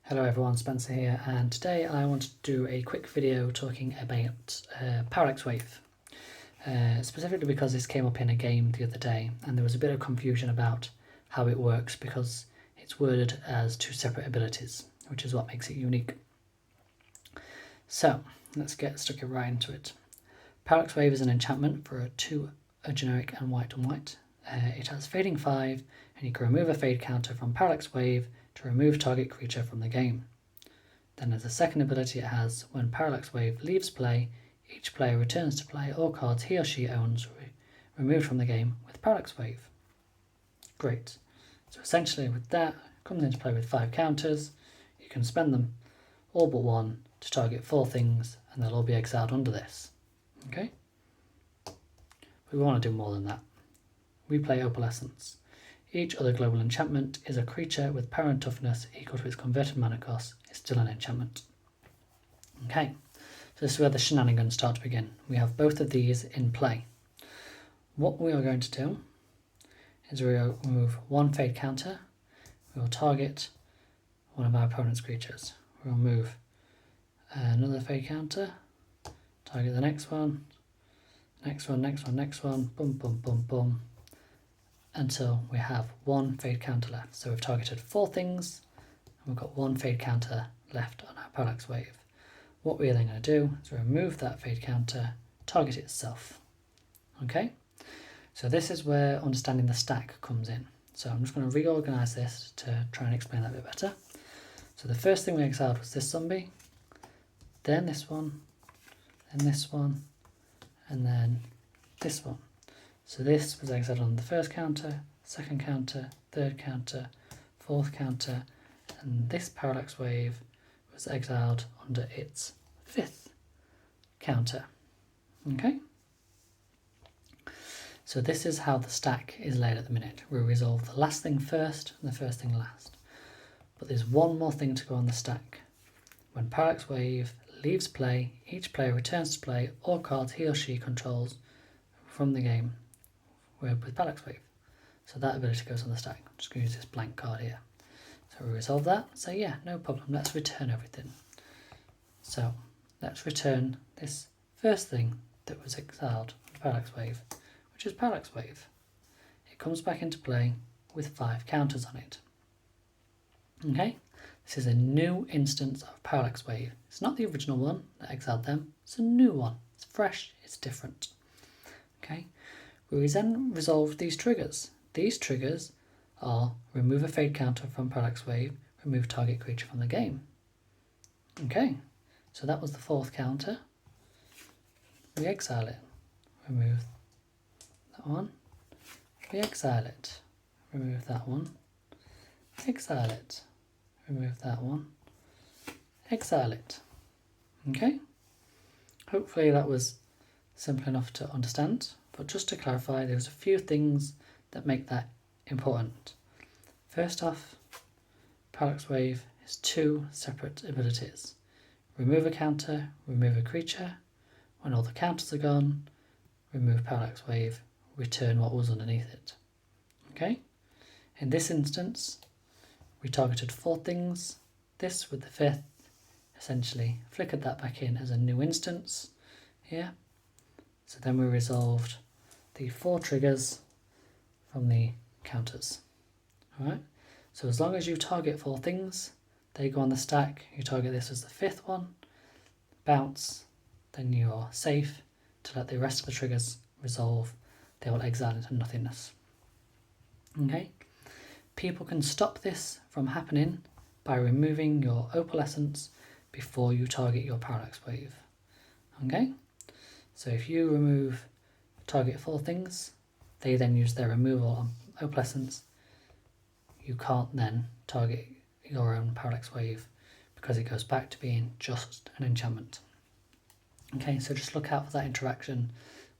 Hello everyone, Spencer here, and today I want to do a quick video talking about Parallax Wave. Specifically because this came up in a game the other day and there was a bit of confusion about how it works because it's worded as two separate abilities, which is what makes it unique. So let's get stuck right into it. Parallax Wave is an enchantment for a generic and white on white. It has fading 5 and you can remove a fade counter from Parallax Wave to remove target creature from the game. Then as a second ability it has, when Parallax Wave leaves play, each player returns to play all cards he or she owns removed from the game with Parallax Wave. Great. So essentially with that, it comes into play with 5 counters. You can spend them all but one to target 4 things and they'll all be exiled under this. Okay? We want to do more than that. We play Opalescence. Each other global enchantment is a creature with power and toughness equal to its converted mana cost. It's still an enchantment. Okay, so this is where the shenanigans start to begin. We have both of these in play. What we are going to do is we will remove one fade counter. We will target one of our opponent's creatures. We will move another fade counter, target the next one, next one, boom, boom, boom, boom, until we have one fade counter left. So we've targeted 4 things and we've got one fade counter left on our Parallax Wave. What we're then going to do is remove that fade counter, target itself. Okay, so this is where understanding the stack comes in. So I'm just going to reorganize this to try and explain that a bit better. So the first thing we exiled was this zombie, then this one, then this one, and then this one. So this was exiled on the first counter, second counter, third counter, fourth counter, and this Parallax Wave was exiled under its 5th counter. Okay? So this is how the stack is laid at the minute. We resolve the last thing first and the first thing last. But there's one more thing to go on the stack. When Parallax Wave leaves play, each player returns to play all cards he or she controls from the game with Parallax Wave. So that ability goes on the stack. I'm just going to use this blank card here. So we resolve that, say yeah, no problem, let's return everything. So let's return this first thing that was exiled on Parallax Wave, which is Parallax Wave. It comes back into play with 5 counters on it. Okay, this is a new instance of Parallax Wave. It's not the original one that exiled them, it's a new one. It's fresh, it's different. Okay. We then resolve these triggers. These triggers are remove a fade counter from Parallax Wave, remove target creature from the game. Okay, so that was the 4th counter. We exile it, remove that one, we exile it, remove that one, exile it, remove that one, exile it. Okay, hopefully that was simple enough to understand. But just to clarify, there's a few things that make that important. First off, Parallax Wave is 2 separate abilities. Remove a counter, remove a creature. When all the counters are gone, remove Parallax Wave, return what was underneath it. Okay? In this instance, we targeted 4 things. This with the 5th, essentially flickered that back in as a new instance here. So then we resolved the 4 triggers from the counters. Alright, so as long as you target 4 things, they go on the stack. You target this as the 5th one, bounce, then you're safe to let the rest of the triggers resolve. They will exile into nothingness. Okay, people can stop this from happening by removing your Opalescence before you target your Parallax Wave. Okay, so if you remove target 4 things, they then use their removal on Opalescence. You can't then target your own Parallax Wave because it goes back to being just an enchantment. Okay, so just look out for that interaction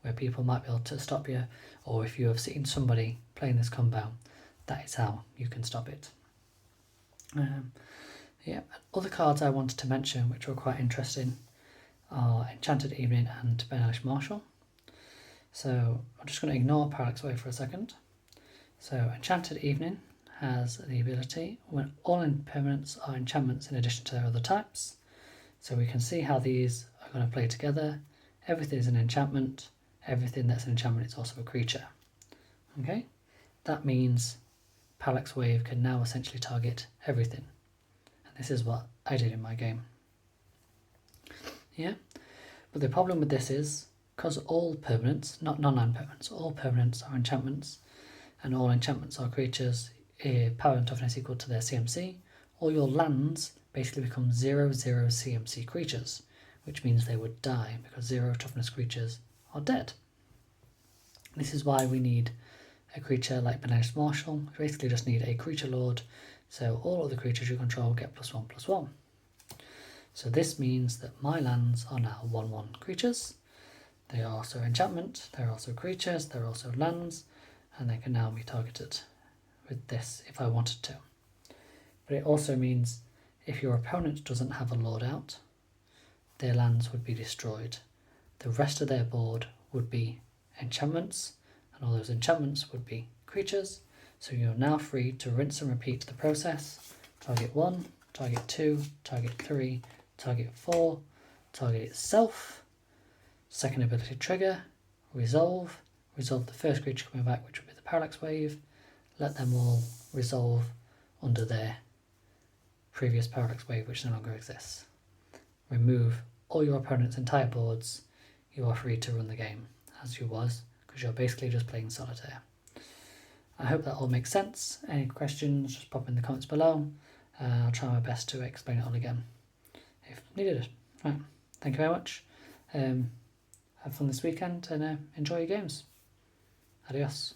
where people might be able to stop you, or if you have seen somebody playing this combo, that is how you can stop it. Yeah, other cards I wanted to mention which were quite interesting are Enchanted Evening and Benelish Marshal. So I'm just going to ignore Parallax Wave for a second. So Enchanted Evening has the ability when all impermanents are enchantments in addition to their other types. So we can see how these are going to play together. Everything is an enchantment. Everything that's an enchantment is also a creature. Okay, that means Parallax Wave can now essentially target everything. And this is what I did in my game. Yeah, but the problem with this is, because all permanents, not non-land permanents, all permanents are enchantments, and all enchantments are creatures, power and toughness equal to their CMC, all your lands basically become 0/0 CMC creatures, which means they would die because 0 toughness creatures are dead. This is why we need a creature like Banished Marshal. We basically just need a creature lord, so all other creatures you control get +1/+1. So this means that my lands are now 1/1 creatures. They are also enchantment, they're also creatures, they're also lands, and they can now be targeted with this if I wanted to. But it also means if your opponent doesn't have a lord out, their lands would be destroyed. The rest of their board would be enchantments, and all those enchantments would be creatures. So you're now free to rinse and repeat the process. Target 1, target 2, target 3, target 4, target itself, second ability trigger, resolve the first creature coming back, which would be the Parallax Wave, let them all resolve under their previous Parallax Wave, which no longer exists. Remove all your opponent's entire boards, you are free to run the game as you was, because you're basically just playing solitaire. I hope that all makes sense. Any questions, just pop in the comments below. I'll try my best to explain it all again if needed. Right, thank you very much. Have fun this weekend and enjoy your games. Adios.